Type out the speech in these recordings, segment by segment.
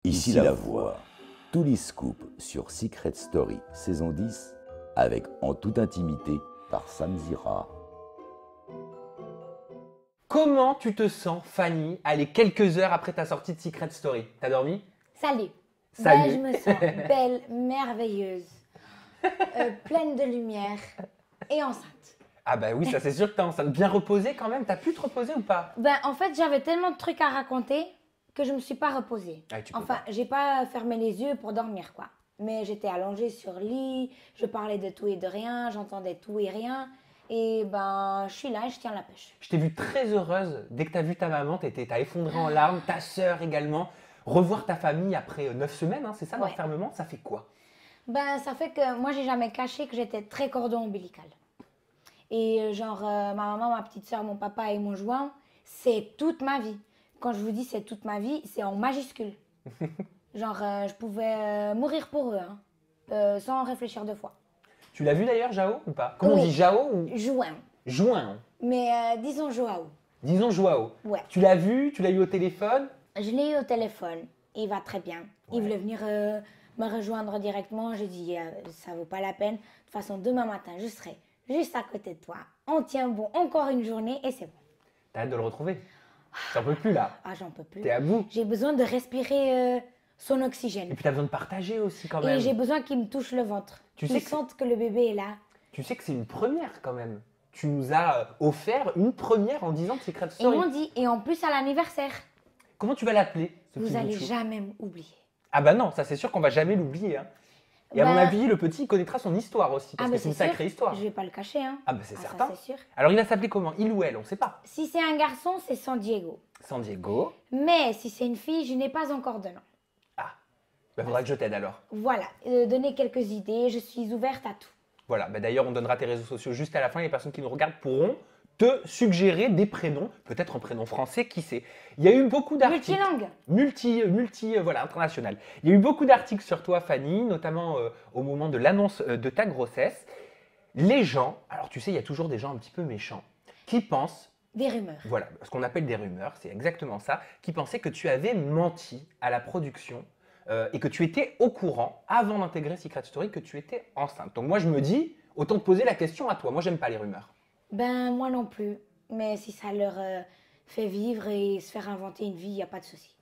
Ici la voix. Tous les scoops sur Secret Story saison 10 avec En toute intimité par Sam Zira. Comment tu te sens, Fanny, allez, quelques heures après ta sortie de Secret Story? T'as dormi? Salut. Salut. Ben, je me sens belle, merveilleuse, pleine de lumière et enceinte. Ah bah oui, ça c'est sûr que t'es enceinte. Bien reposée quand même, t'as pu te reposer ou pas? Ben, en fait, j'avais tellement de trucs à raconter que je me suis pas reposée. Ah, tu peux Enfin, pas. j'ai pas fermé les yeux pour dormir, quoi. Mais j'étais allongée sur le lit, je parlais de tout et de rien, j'entendais tout et rien. Et ben, je suis là et je tiens la pêche. Je t'ai vue très heureuse. Dès que t'as vu ta maman, t'as effondré en larmes, ta sœur également. Revoir ta famille après 9 semaines, hein, c'est ça, Ouais. d'enfermement, ça fait quoi? Ben, ça fait que moi, j'ai jamais caché que j'étais très cordon ombilical. Et ma maman, ma petite soeur, mon papa et mon joint, c'est toute ma vie. Quand je vous dis c'est toute ma vie, c'est en majuscule. Je pouvais mourir pour eux, hein, sans réfléchir deux fois. Tu l'as vu d'ailleurs, Jao, ou pas? Comment on Oui. dit Jao ou Joint. Join? Mais disons Joao. Disons Joao. Ouais. Tu l'as vu? Tu l'as eu au téléphone? Je l'ai eu au téléphone. Il va très bien. Il Ouais. voulait venir me rejoindre directement. J'ai dit, ça vaut pas la peine. De toute façon, demain matin, je serai juste à côté de toi. On tient bon encore une journée et c'est bon. T'as hâte de le retrouver? T'en peux plus là? Ah, j'en peux plus. T'es à bout? J'ai besoin de respirer son Et oxygène. puis t'as besoin de partager aussi quand Et même. j'ai besoin qu'il me touche le ventre. Tu Qu'il sais que- sente que le bébé est là. Tu sais que c'est une première quand même. Tu nous as offert une première en 10 ans de Secret Et Story. on dit, et en plus à l'anniversaire, Comment tu vas l'appeler, ce petit vous allez bout de chou? jamais m'oublier. Ah bah non, ça c'est sûr qu'on va jamais l'oublier. Hein. Et à mon Bah- avis, le petit il connaîtra son histoire aussi, parce Ah, que mais c'est une sûr, sacrée histoire. Je vais pas le cacher, hein. Ah bah c'est Ah, certain. ça, c'est sûr. Alors il va s'appeler comment? Il ou elle? On sait pas. Si c'est un garçon, c'est San Diego. San Diego. Mais si c'est une fille, je n'ai pas encore de nom. Ah, bah faudra que je t'aide alors. Voilà, donnez quelques idées, je suis ouverte à tout. Voilà, bah d'ailleurs on donnera tes réseaux sociaux juste à la fin. Les personnes qui nous regardent pourront te suggérer des prénoms, peut-être un prénom français, qui sait. Il y a eu beaucoup d'articles. Multilingue. Voilà, international. Il y a eu beaucoup d'articles sur toi, Fanny, notamment au moment de l'annonce de ta grossesse. Les gens, alors tu sais, il y a toujours des gens un petit peu méchants, qui pensent, Des rumeurs. voilà, ce qu'on appelle des rumeurs, c'est exactement ça, qui pensaient que tu avais menti à la production et que tu étais au courant, avant d'intégrer Secret Story, que tu étais enceinte. Donc moi, je me dis, autant te poser la question à toi. Moi, j'aime pas les rumeurs. Ben, moi non plus. Mais si ça leur fait vivre et se faire inventer une vie, il n'y a pas de souci.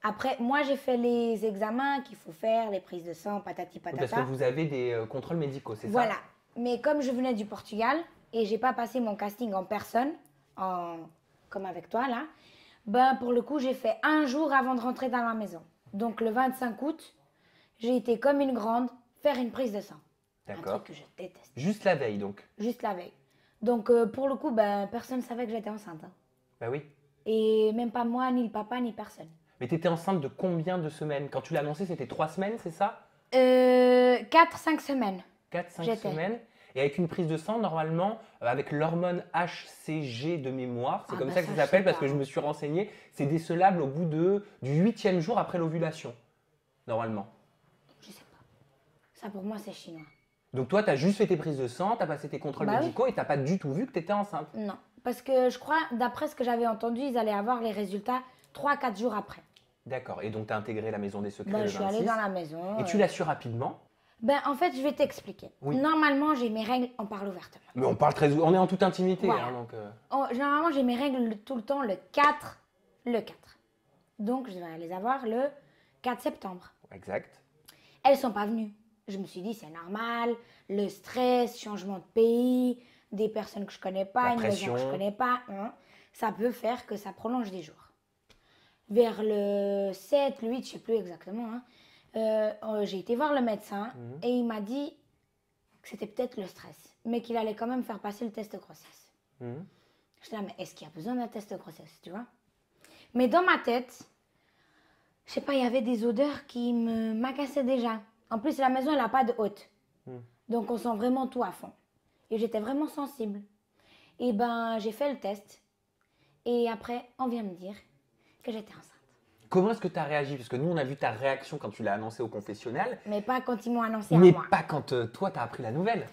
Après, moi, j'ai fait les examens qu'il faut faire, les prises de sang, patati Parce patata. que vous avez des contrôles médicaux, c'est Voilà. ça? Mais comme je venais du Portugal et j'ai pas passé mon casting en personne, comme avec toi là, ben pour le coup, j'ai fait un jour avant de rentrer dans la maison. Donc le 25 août, j'ai été comme une grande faire une prise de sang. Un D'accord. truc que je déteste. Juste la veille, donc. Juste la veille. Donc pour le coup, ben personne ne savait que j'étais enceinte, hein. Bah oui. Et même pas moi, ni le papa, ni personne. Mais tu étais enceinte de combien de semaines? Quand tu l'as annoncé, c'était 3 semaines, c'est ça? 4-5 semaines. 4-5 J'étais. semaines. Et avec une prise de sang, normalement, avec l'hormone HCG de mémoire, c'est Ah comme bah ça que ça, ça je s'appelle sais parce pas. que je me suis renseigné, c'est décelable au bout du 8e jour après l'ovulation, normalement. Je sais pas. Ça pour moi, c'est chinois. Donc toi, tu as juste fait tes prises de sang, tu as passé tes contrôles Bah oui. médicaux et tu n'as pas du tout vu que tu étais enceinte. Non, parce que je crois, d'après ce que j'avais entendu, ils allaient avoir les résultats 3-4 jours après. D'accord. Et donc tu as intégré la maison des secrets Ben, le je suis allée 26. dans la maison. Et tu l'as su rapidement. Ben, en fait, je vais t'expliquer. Oui. Normalement, j'ai mes règles, on parle ouvertement. Mais on est en toute intimité. Voilà. Hein, donc, Généralement, j'ai mes règles tout le temps le 4. Donc, je vais les avoir le 4 septembre. exact. Elles sont pas venues. Je me suis dit, c'est normal, le stress, changement de pays, des personnes que je connais pas, La une maison que je pression. connais pas, hein, ça peut faire que ça prolonge des jours. Vers le 7, le 8, je sais plus exactement, hein, j'ai été voir le médecin et il m'a dit que c'était peut-être le stress, mais qu'il allait quand même faire passer le test de grossesse. Mhm. Je suis là, mais est-ce qu'il y a besoin d'un test de grossesse, tu vois? Mais dans ma tête, je sais pas, il y avait des odeurs qui m'agaçaient déjà. En plus, la maison, elle n'a pas de hôte. Donc, on sent vraiment tout à fond. Et j'étais vraiment sensible. Et ben, j'ai fait le test. Et après, on vient me dire que j'étais enceinte. Comment est-ce que tu as réagi? Parce que nous, on a vu ta réaction quand tu l'as annoncé au confessionnal, Mais pas quand ils m'ont annoncé à mais moi. pas quand toi, tu as appris la nouvelle.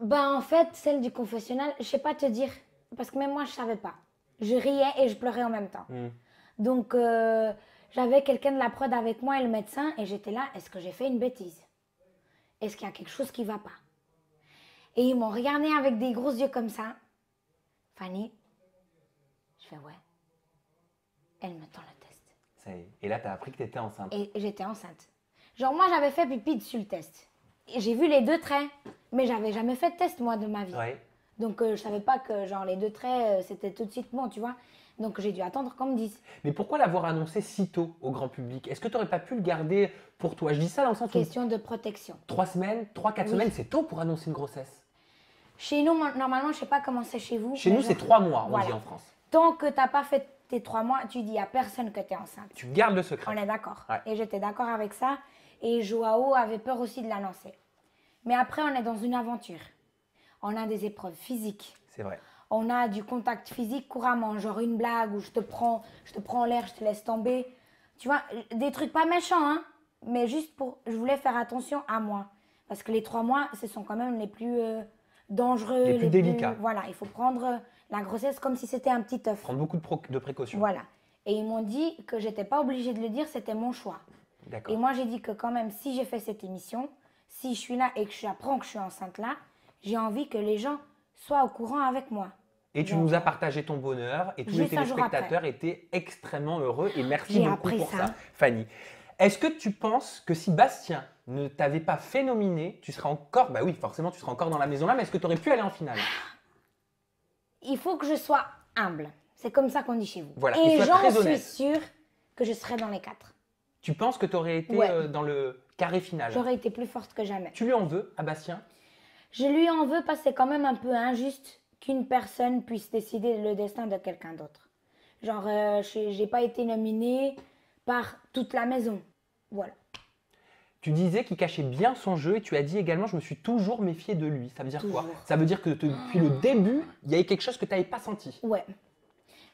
Ben, en fait, celle du confessionnal, je sais pas te dire. Parce que même moi, je savais pas. Je riais et je pleurais en même temps. Donc, j'avais quelqu'un de la prod avec moi et le médecin, et j'étais là, est-ce que j'ai fait une bêtise? Est-ce qu'il y a quelque chose qui ne va pas? Et ils m'ont regardé avec des gros yeux comme ça. Fanny, je fais ouais. Elle me tend le test. Ça y est. Et là, tu as appris que tu étais enceinte. Et j'étais enceinte. Genre, moi, j'avais fait pipi dessus le test. Et j'ai vu les 2 traits, mais j'avais jamais fait de test, moi, de ma vie. Ouais. Donc, je savais pas que, genre, les 2 traits, c'était tout de suite bon, tu vois. Donc, j'ai dû attendre qu'on me dise. Mais pourquoi l'avoir annoncé si tôt au grand public? Est-ce que tu n'aurais pas pu le garder pour toi? Je dis ça dans le sens où Question de protection. 3 semaines, 3-4 Oui. semaines, c'est tôt pour annoncer une grossesse. Chez nous, normalement, je sais pas comment c'est chez vous. Chez mais nous, c'est genre, 3 mois, on voilà. dit en France. Tant que tu n'as pas fait tes 3 mois, tu dis à personne que tu es enceinte. Tu gardes le secret. On est d'accord. Ouais. Et j'étais d'accord avec ça. Et Joao avait peur aussi de l'annoncer. Mais après, on est dans une aventure. On a des épreuves physiques. C'est vrai. On a du contact physique couramment. Genre une blague où je te prends en l'air, je te laisse tomber. Tu vois, des trucs pas méchants, hein. Mais juste pour... Je voulais faire attention à moi. Parce que les 3 mois, ce sont quand même les plus dangereux. Les plus délicats. Voilà, il faut prendre la grossesse comme si c'était un petit œuf. Prendre beaucoup de précautions. Voilà. Et ils m'ont dit que j'étais pas obligée de le dire, c'était mon choix. D'accord. Et moi, j'ai dit que quand même, si j'ai fait cette émission, si je suis là et que j'apprends que je suis enceinte là, j'ai envie que les gens soient au courant avec moi. Et tu Genre, nous as partagé ton bonheur et tous les juste un jour téléspectateurs étaient extrêmement heureux et merci J'ai beaucoup appris pour ça. ça, Fanny. Est-ce que tu penses que si Bastien ne t'avait pas fait nominer, tu serais encore, bah oui, forcément, tu serais encore dans la maison là, mais est-ce que tu aurais pu aller en finale? Il faut que je sois humble. C'est comme ça qu'on dit chez vous. Voilà, et et sois j'en très suis honnête. sûre que je serai dans les 4. Tu penses que tu aurais été Ouais. dans le carré final? J'aurais été plus forte que jamais. Tu lui en veux à Bastien? Je lui en veux parce que c'est quand même un peu injuste qu'une personne puisse décider le destin de quelqu'un d'autre. Genre, j'ai pas été nominée par toute la maison. Voilà. Tu disais qu'il cachait bien son jeu et tu as dit également je me suis toujours méfiée de lui. Ça veut dire quoi? Toujours. Ça veut dire que depuis le début, il y avait quelque chose que tu n'avais pas senti. Ouais.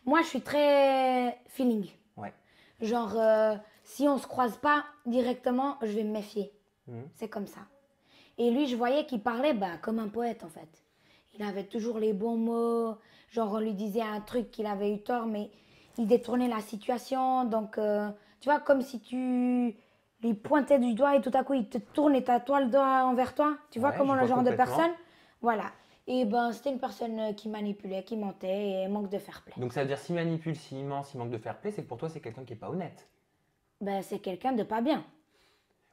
Moi, je suis très feeling. Ouais. Genre, si on se croise pas directement, je vais me méfier. C'est comme ça. Et lui, je voyais qu'il parlait comme un poète, en fait. Il avait toujours les bons mots. Genre, on lui disait un truc qu'il avait eu tort, mais il détournait la situation. Donc, tu vois, comme si tu lui pointais du doigt et tout à coup, il te tourne et t'as le doigt envers toi. Tu vois Ouais, comment je le vois genre de complètement. personne? Voilà. Et c'était une personne qui manipulait, qui mentait et manque de fair play. Donc ça veut dire s'il manipule, s'il ment, s'il manque de fair play, c'est que pour toi c'est quelqu'un qui n'est pas honnête. C'est quelqu'un de pas bien.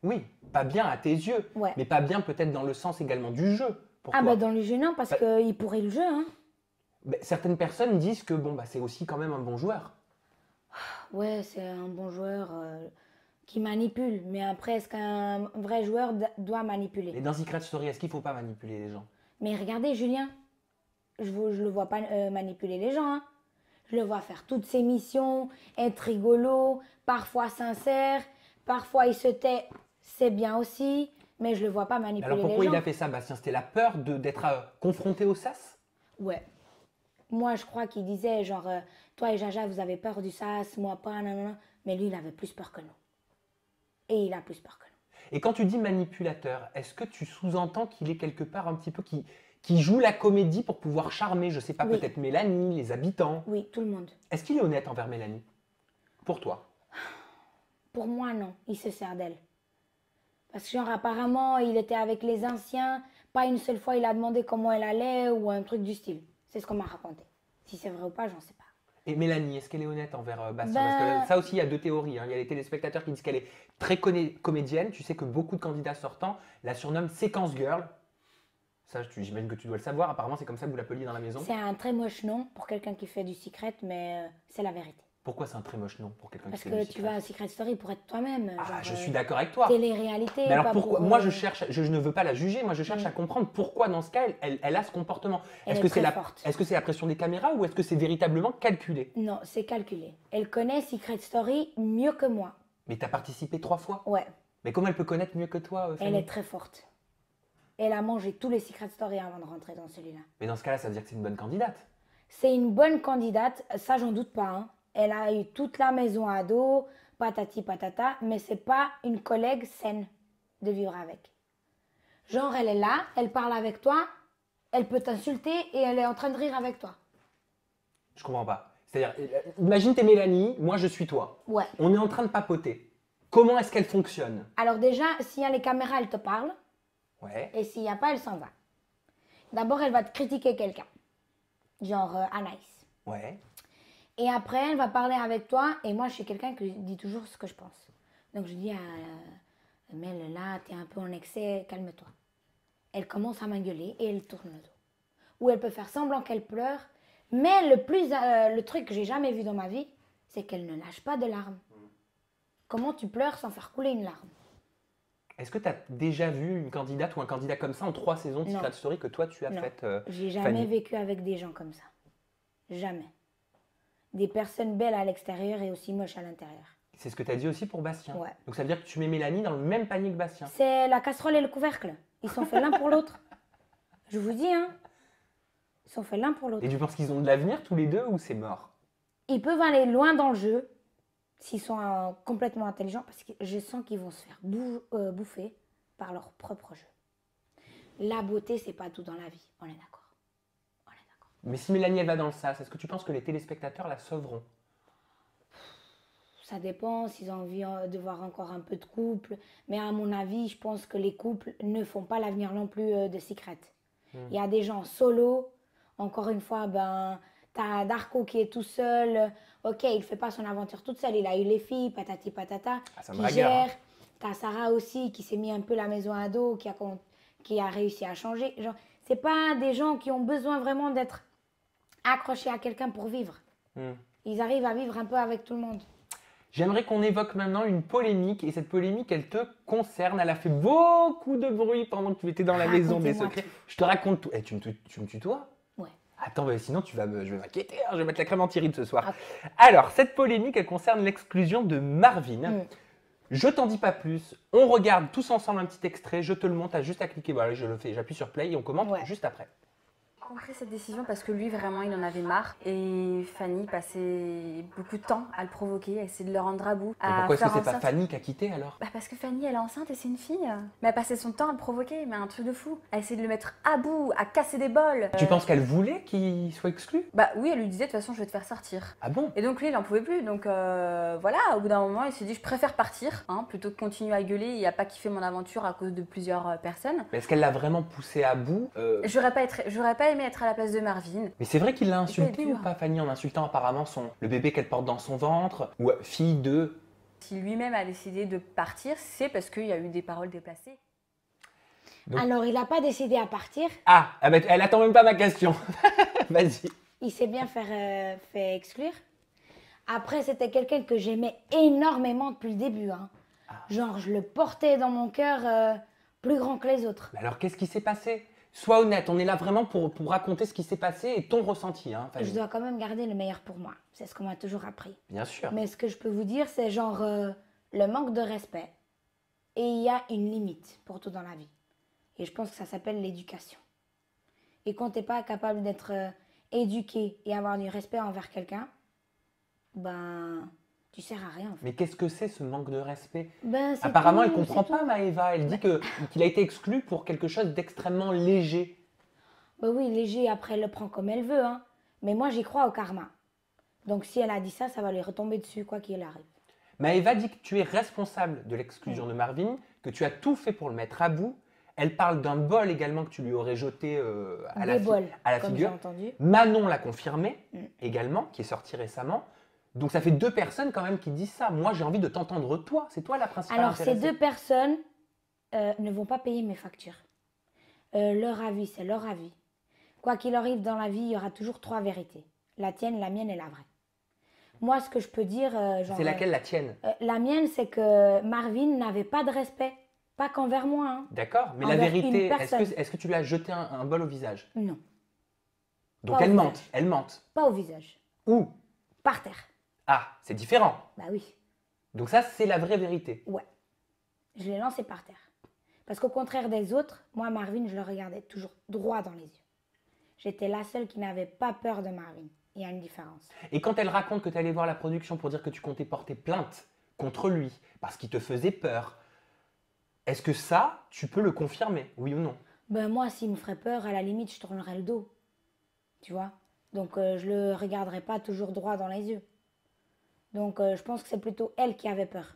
Oui, pas bien à tes yeux, Ouais. mais pas bien peut-être dans le sens également du jeu. Pour toi. Dans le jeu, non, parce Bah- qu'il pourrait le jeu, hein. Certaines personnes disent que c'est aussi quand même un bon joueur. Ouais, c'est un bon joueur qui manipule. Mais après, est-ce qu'un vrai joueur doit manipuler? Et dans Secret Story, est-ce qu'il ne faut pas manipuler les gens? Mais regardez, Julien, je le vois pas manipuler les gens, hein. Je le vois faire toutes ses missions, être rigolo, parfois sincère, parfois il se tait, c'est bien aussi, mais je le vois pas Mais manipuler alors pourquoi les gens. il a fait ça, Bastien? C'était la peur d'être confronté au sas? Ouais. Moi, je crois qu'il disait genre, toi et Jaja, vous avez peur du sas, moi pas, nanana. Mais lui, il avait plus peur que nous. Et il a plus peur que nous. Et quand tu dis manipulateur, est-ce que tu sous-entends qu'il est quelque part un petit peu qui joue la comédie pour pouvoir charmer, je sais pas, Oui. peut-être Mélanie, les habitants? Oui, tout le monde. Est-ce qu'il est honnête envers Mélanie? Pour toi? Pour moi, non. Il se sert d'elle. Parce que genre, apparemment, il était avec les anciens. Pas une seule fois, il a demandé comment elle allait ou un truc du style. C'est ce qu'on m'a raconté. Si c'est vrai ou pas, j'en sais pas. Et Mélanie, est-ce qu'elle est honnête envers Bastien? Ben- Parce que ça aussi, il y a deux théories, hein. Il y a les téléspectateurs qui disent qu'elle est très comédienne. Tu sais que beaucoup de candidats sortants la surnomment Séquence Girl. Ça, j'imagine que tu dois le savoir. Apparemment, c'est comme ça que vous l'appeliez dans la maison. C'est un très moche nom pour quelqu'un qui fait du secret, mais c'est la vérité. Pourquoi c'est un très moche nom pour quelqu'un qui Parce fait que du tu secret? vas à Secret Story pour être toi-même. Ah, genre, je suis d'accord avec toi. Télé-réalité. Mais alors pas pourquoi? pour, Moi, je ne veux pas la juger. Moi, je cherche Mm. à comprendre pourquoi, dans ce cas, elle a ce comportement. Elle Est-ce est que c'est très forte. est-ce que c'est la pression des caméras ou est-ce que c'est véritablement calculé? Non, c'est calculé. Elle connaît Secret Story mieux que moi. Mais tu as participé 3 fois. Ouais, Mais comment elle peut connaître mieux que toi, elle Fanny? est très forte. Elle a mangé tous les Secret Story avant de rentrer dans celui-là. Mais dans ce cas-là, ça veut dire que c'est une bonne candidate. C'est une bonne candidate, ça j'en doute pas, hein. Elle a eu toute la maison à dos, patati patata, mais c'est pas une collègue saine de vivre avec. Genre elle est là, elle parle avec toi, elle peut t'insulter et elle est en train de rire avec toi. Je comprends pas. C'est-à-dire, imagine t'es Mélanie, moi je suis toi. Ouais. On est en train de papoter. Comment est-ce qu'elle fonctionne? Alors déjà, s'il y a les caméras, elle te parle. Ouais. Et s'il n'y a pas, elle s'en va. D'abord, elle va te critiquer quelqu'un. Genre Anaïs. Ouais. Et après, elle va parler avec toi. Et moi, je suis quelqu'un qui dit toujours ce que je pense. Donc, je dis à Mel, là, t'es un peu en excès, calme-toi. Elle commence à m'engueuler et elle tourne le dos. Ou elle peut faire semblant qu'elle pleure. Mais le truc que j'ai jamais vu dans ma vie, c'est qu'elle ne lâche pas de larmes. Comment tu pleures sans faire couler une larme? Est-ce que tu as déjà vu une candidate ou un candidat comme ça en 3 saisons de Non. Secret Story que toi tu as Non. faites J'ai jamais Fanny vécu avec des gens comme ça. Jamais. Des personnes belles à l'extérieur et aussi moches à l'intérieur. C'est ce que tu as dit aussi pour Bastien. Ouais. Donc ça veut dire que tu mets Mélanie dans le même panier que Bastien. C'est la casserole et le couvercle. Ils sont faits l'un pour l'autre. Je vous dis, hein. Ils sont faits l'un pour l'autre. Et tu penses qu'ils ont de l'avenir tous les deux ou c'est mort? Ils peuvent aller loin dans le jeu s'ils sont complètement intelligents parce que je sens qu'ils vont se faire bouffer par leur propre jeu. La beauté, c'est pas tout dans la vie. On est d'accord. On est d'accord. Mais si Mélanie elle va dans le sas, est-ce que tu penses que les téléspectateurs la sauveront? Ça dépend s'ils ont envie de voir encore un peu de couple. Mais à mon avis, je pense que les couples ne font pas l'avenir non plus de Secret. Il y a des gens solo. Encore une fois, ben, t'as Darko qui est tout seul. Ok, il fait pas son aventure toute seule. Il a eu les filles, patati patata, Ça me qui ragueur, hein. gère. T'as Sarah aussi qui s'est mis un peu la maison à dos, qui a réussi à changer. Genre, c'est pas des gens qui ont besoin vraiment d'être accrochés à quelqu'un pour vivre. Ils arrivent à vivre un peu avec tout le monde. J'aimerais qu'on évoque maintenant une polémique, et cette polémique, elle te concerne. Elle a fait beaucoup de bruit pendant que tu étais dans la maison des Racontez-moi secrets. tout. Je te raconte tout. Eh, tu me tutoies? Ouais. Attends, bah, sinon je vais m'inquiéter, hein, je vais mettre la crème anti-rides ce soir. Ok. Alors, cette polémique, elle concerne l'exclusion de Marvin. Je t'en dis pas plus. On regarde tous ensemble un petit extrait. Je te le montre. T'as juste à cliquer. Voilà, je le fais. J'appuie sur play et on commente Ouais. juste après. On a pris cette décision parce que lui, vraiment, il en avait marre. Et Fanny passait beaucoup de temps à le provoquer, à essayer de le rendre à bout. Mais à pourquoi est-ce que faire c'est en pas sorte- Fanny qui a quitté alors? Bah parce que Fanny, elle est enceinte et c'est une fille. Mais elle passait son temps à le provoquer, mais un truc de fou. À essayer de le mettre à bout, à casser des bols. Tu penses qu'elle voulait qu'il soit exclu? Bah oui, elle lui disait de toute façon, je vais te faire sortir. Ah bon? Et donc lui, il en pouvait plus. Donc voilà, au bout d'un moment, il s'est dit, je préfère partir, hein, plutôt que continuer à gueuler et à pas kiffer mon aventure à cause de plusieurs personnes. Mais est-ce qu'elle l'a vraiment poussé à bout? J'aurais pas aimé être à la place de Marvin. Mais c'est vrai qu'il l'a insulté dur. ou pas, Fanny, en insultant apparemment le bébé qu'elle porte dans son ventre? Ou fille de... Si lui-même a décidé de partir, c'est parce qu'il y a eu des paroles déplacées. Donc- Alors, il n'a pas décidé à partir. Ah, bah, elle attend même pas ma question. Vas-y. Il s'est bien fait exclure. Après, c'était quelqu'un que j'aimais énormément depuis le début. Hein. Genre, je le portais dans mon cœur plus grand que les autres. Mais alors, qu'est-ce qui s'est passé? Sois honnête, on est là vraiment pour raconter ce qui s'est passé et ton ressenti, hein, Fanny. Je dois quand même garder le meilleur pour moi. C'est ce qu'on m'a toujours appris. Bien sûr. Mais ce que je peux vous dire, c'est genre le manque de respect. Et il y a une limite pour tout dans la vie. Et je pense que ça s'appelle l'éducation. Et quand tu n'es pas capable d'être éduqué et avoir du respect envers quelqu'un, ben, tu sers à rien en fait. Mais qu'est-ce que c'est ce manque de respect? Ben, c'est Apparemment, tout, elle comprend c'est pas tout. Maëva. Elle dit qu'il a été exclu pour quelque chose d'extrêmement léger. Ben oui, léger, après elle le prend comme elle veut. Hein. Mais moi, j'y crois au karma. Donc si elle a dit ça, ça va lui retomber dessus, quoi qu'il arrive. Maëva dit que tu es responsable de l'exclusion de Marvin, que tu as tout fait pour le mettre à bout. Elle parle d'un bol également que tu lui aurais jeté à la Des bols, à la comme j'ai figure. entendu. Manon l'a confirmé également, qui est sorti récemment. Donc ça fait 2 personnes quand même qui disent ça. Moi, j'ai envie de t'entendre toi. C'est toi la principale Alors, ces intéressée. 2 personnes ne vont pas payer mes factures. Leur avis, c'est leur avis. Quoi qu'il arrive dans la vie, il y aura toujours 3 vérités. La tienne, la mienne et la vraie. Moi, ce que je peux dire... genre, C'est laquelle la tienne? la mienne, c'est que Marvin n'avait pas de respect. Pas qu'envers moi. Hein. D'accord, mais la Envers vérité, une personne. est-ce que tu lui as jeté un bol au visage? Non, Donc Pas au elle mente, visage. elle mente. pas au visage. Où? Par terre. Ah, c'est différent. Bah oui, Donc ça, c'est la vraie vérité. ouais. Je l'ai lancé par terre. Parce qu'au contraire des autres, moi, Marvin, je le regardais toujours droit dans les yeux. J'étais la seule qui n'avait pas peur de Marvin. Il y a une différence. Et quand elle raconte que tu allé voir la production pour dire que tu comptais porter plainte contre lui parce qu'il te faisait peur, est-ce que ça, tu peux le confirmer, oui ou non? Ben moi, s'il me ferait peur, à la limite, je tournerais le dos. Tu vois? Donc, je le regarderai pas toujours droit dans les yeux. Donc, je pense que c'est plutôt elle qui avait peur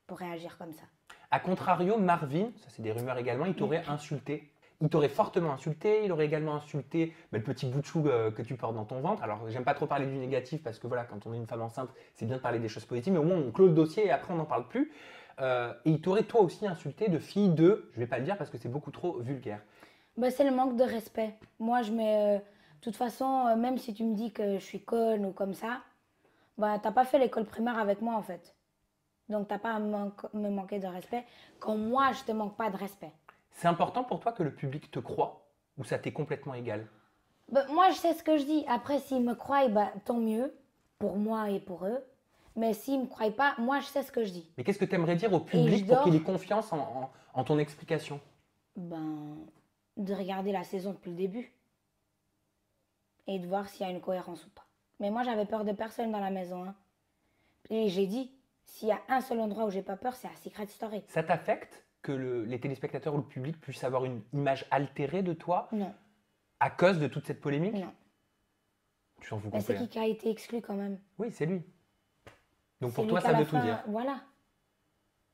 pour réagir comme ça. A contrario, Marvin, ça c'est des rumeurs également, il t'aurait insulté. Il t'aurait fortement insulté, il aurait également insulté le petit bout de chou que tu portes dans ton ventre. Alors, j'aime pas trop parler du négatif parce que voilà, quand on est une femme enceinte, c'est bien de parler des choses positives, mais au moins on clôt le dossier et après on n'en parle plus. Et il t'aurait toi aussi insulté de fille de, je vais pas le dire parce que c'est beaucoup trop vulgaire. Bah, c'est le manque de respect. Moi, je mets. De toute façon, même si tu me dis que je suis conne ou comme ça, bah, t'as pas fait l'école primaire avec moi en fait. Donc, t'as pas à me manquer de respect quand moi, je te manque pas de respect. C'est important pour toi que le public te croie ou ça t'est complètement égal? Bah, moi, je sais ce que je dis. Après, s'ils me croient, bah, tant mieux pour moi et pour eux. Mais s'ils me croient pas, moi, je sais ce que je dis. Mais qu'est-ce que tu aimerais dire au je public pour dors. qu'il ait confiance en ton explication? Ben, de regarder la saison depuis le début et de voir s'il y a une cohérence ou pas. Mais moi, j'avais peur de personne dans la maison. Hein. Et j'ai dit, s'il y a un seul endroit où j'ai pas peur, c'est à Secret Story. Ça t'affecte que les téléspectateurs ou le public puissent avoir une image altérée de toi Non, à cause de toute cette polémique? non. Tu t'en fous Mais c'est complet. qui a été exclu quand même. Oui, c'est lui. Donc C'est pour lui toi, qu'à ça la veut tout fin- dire. Voilà.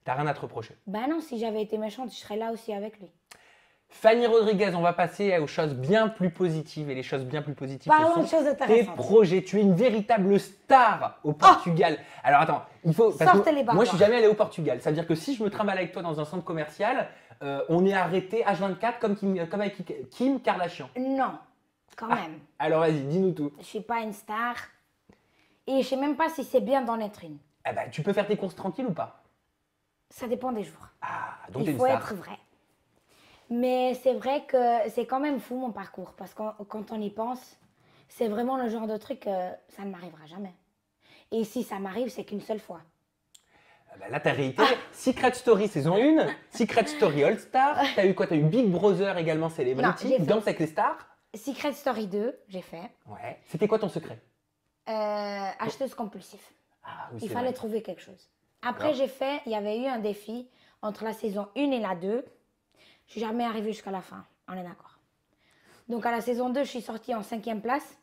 T'as rien à te reprocher. Ben non, si j'avais été méchante, je serais là aussi avec lui. Fanny Rodriguez, on va passer aux choses bien plus positives. Et les choses bien plus positives, Parlons ce de sont choses tes intéressantes. projets. Tu es une véritable star au Portugal. Alors attends, il faut. parce que Sortez les moi, je suis barbares. jamais allé au Portugal. Ça veut dire que si je me trimballe avec toi dans un centre commercial, on est arrêté H24 comme avec Kim Kardashian. Non, quand même. Alors vas-y, dis-nous tout. Je suis pas une star. Et je sais même pas si c'est bien d'en être une. Eh ben, tu peux faire tes courses tranquilles ou pas? Ça dépend des jours. Ah, donc t'es Il une faut star. être vrai. Mais c'est vrai que c'est quand même fou mon parcours. Parce que quand on y pense, c'est vraiment le genre de truc que ça ne m'arrivera jamais. Et si ça m'arrive, c'est qu'une seule fois. Ah ben là, t'as réitéré. Secret Story saison 1, Secret Story All Star. T'as eu quoi? T'as eu Big Brother également Non, Celebrity, j'ai fait- Danse avec les stars. Secret Story 2, j'ai fait. Ouais. C'était quoi ton secret? Acheteuse compulsive. Ah oui, Il c'est fallait vrai. trouver quelque chose. Après, D'accord. j'ai fait, il y avait eu un défi entre la saison 1 et la 2. Je suis jamais arrivée jusqu'à la fin, on est d'accord. Donc à la saison 2, je suis sortie en 5e place.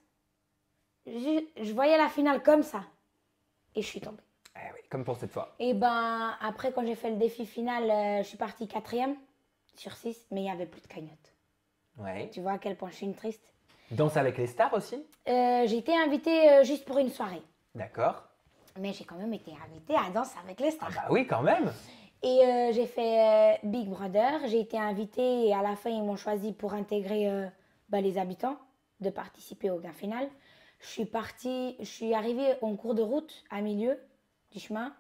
Je voyais la finale comme ça. Et je suis tombée. Eh oui, comme pour cette fois. Et ben après, quand j'ai fait le défi final, je suis partie 4e sur 6, mais il n'y avait plus de cagnotte. Ouais. Tu vois à quel point je suis une triste. Danse avec les stars aussi? J'ai été invitée juste pour une soirée. D'accord. Mais j'ai quand même été invitée à Danse avec les Ah stars. bah oui, quand même. Et j'ai fait Big Brother. J'ai été invitée et à la fin, ils m'ont choisi pour intégrer les habitants, de participer au gain final. Je suis arrivée en cours de route, à milieu du chemin.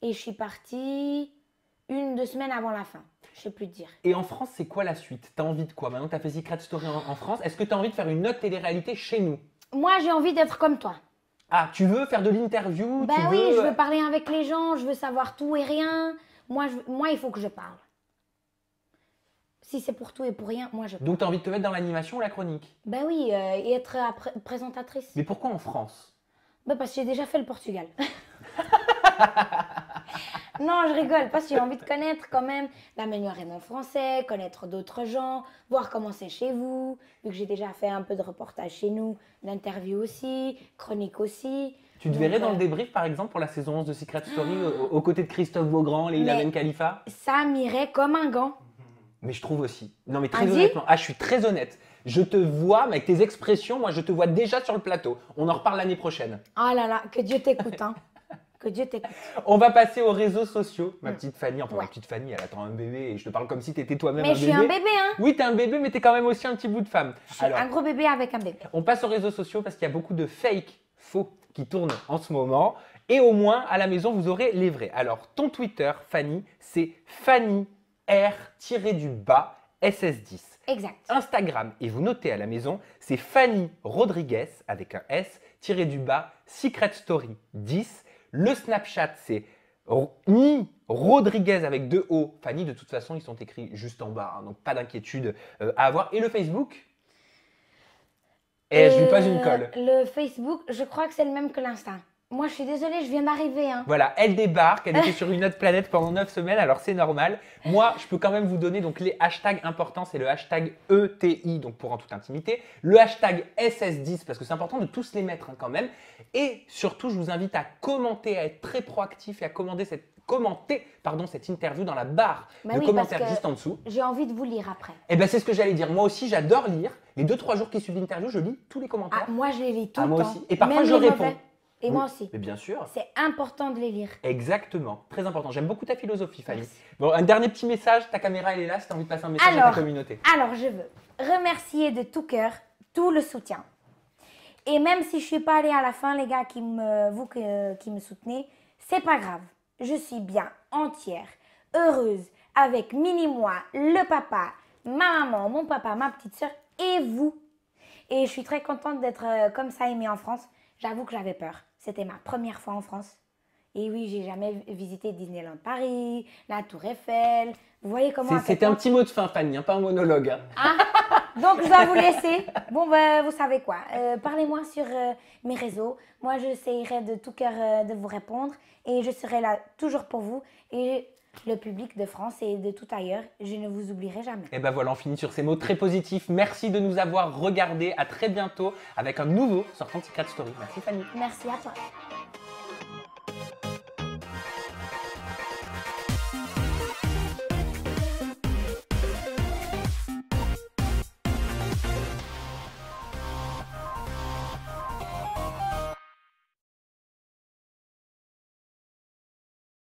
Et je suis partie 1-2 semaines avant la fin. Je sais plus te dire. Et en France, c'est quoi la suite? T'as envie de quoi? Maintenant que t'as fait Secret Story en France, est-ce que t'as envie de faire une autre télé-réalité chez nous? Moi, j'ai envie d'être comme toi. Ah, tu veux faire de l'interview? Ben tu oui, veux... je veux parler avec les gens, je veux savoir tout et rien. Moi, il faut que je parle. Si c'est pour tout et pour rien, moi je parle. Donc t'as envie de te mettre dans l'animation ou la chronique? Ben oui, et être présentatrice. Mais pourquoi en France? Ben parce que j'ai déjà fait le Portugal. Non, je rigole, parce que j'ai envie de connaître quand même, d'améliorer mon français, connaître d'autres gens, voir comment c'est chez vous, vu que j'ai déjà fait un peu de reportage chez nous, d'interview aussi, chronique aussi. Tu te Donc, verrais dans le débrief, par exemple, pour la saison 11 de Secret Story, aux côtés de Christophe Beaugrand, Leïla Mais- Ben Khalifa? Ça m'irait comme un gant. Mais je trouve aussi. Non, mais très Vas-y. honnêtement. Ah, je suis très honnête. Je te vois, mais avec tes expressions, moi, je te vois déjà sur le plateau. On en reparle l'année prochaine. Oh là là, que Dieu t'écoute, hein. Que Dieu t'écoute. On va passer aux réseaux sociaux. Ma petite Fanny, enfin, ma Ouais. petite Fanny, elle attend un bébé et je te parle comme si tu étais toi-même Mais un je bébé. suis un bébé, hein. Oui, t'es un bébé, mais t'es quand même aussi un petit bout de femme. Je suis un gros bébé avec un bébé. On passe aux réseaux sociaux parce qu'il y a beaucoup de fake faux qui tournent en ce moment. Et au moins, à la maison, vous aurez les vrais. Alors, ton Twitter, Fanny, c'est Fanny R-du-bas SS10. Exact. Instagram, et vous notez à la maison, c'est Fanny Rodriguez avec un S-du-bas Secret Story 10. Le Snapchat, c'est Ni Rodriguez avec 2 O. Fanny, de toute façon, ils sont écrits juste en bas, hein, donc pas d'inquiétude à avoir. Et le Facebook? Et je lui pose une colle. Le Facebook, je crois que c'est le même que l'Insta. Moi, je suis désolée, je viens d'arriver. Hein. Voilà, elle débarque, elle était sur une autre planète pendant 9 semaines, alors c'est normal. Moi, je peux quand même vous donner donc les hashtags importants, c'est le hashtag ETI, donc pour en toute intimité, le hashtag SS10, parce que c'est important de tous les mettre hein, quand même. Et surtout, je vous invite à commenter, à être très proactif et à commenter cette interview dans la barre Bah de oui, commentaires parce que juste en dessous. J'ai envie de vous lire après. Et bien, c'est ce que j'allais dire. Moi aussi, j'adore lire. Les 2-3 jours qui suivent l'interview, je lis tous les commentaires. Ah, moi, je les lis tout Ah, le moi temps. aussi. Et parfois, Même je les réponds. mauvais. Et Oui, moi aussi. Mais bien sûr. C'est important de les lire. Exactement, très important. J'aime beaucoup ta philosophie, Fanny. Merci. Bon, un dernier petit message. Ta caméra, elle est là si tu as envie de passer un message à ta communauté. Alors, je veux remercier de tout cœur tout le soutien. Et même si je suis pas allée à la fin, les gars qui me soutenez, c'est pas grave. Je suis bien entière, heureuse, avec Mini-moi, le papa, ma maman, mon papa, ma petite soeur et vous. Et je suis très contente d'être comme ça aimée en France. J'avoue que j'avais peur. C'était ma première fois en France. Et oui, j'ai jamais visité Disneyland Paris, la Tour Eiffel. Vous voyez comment... C'était un petit mot de fin, Fanny, hein, pas un monologue. Hein. Ah, donc je dois vous laisser. Bon, ben, vous savez quoi. Parlez-moi sur mes réseaux. Moi, j'essaierai de tout cœur de vous répondre. Et je serai là toujours pour vous. Et le public de France et de tout ailleurs, je ne vous oublierai jamais. Et ben voilà, on finit sur ces mots très positifs. Merci de nous avoir regardés. À très bientôt avec un nouveau sortant de Secret Story. Merci, Fanny. Merci à toi.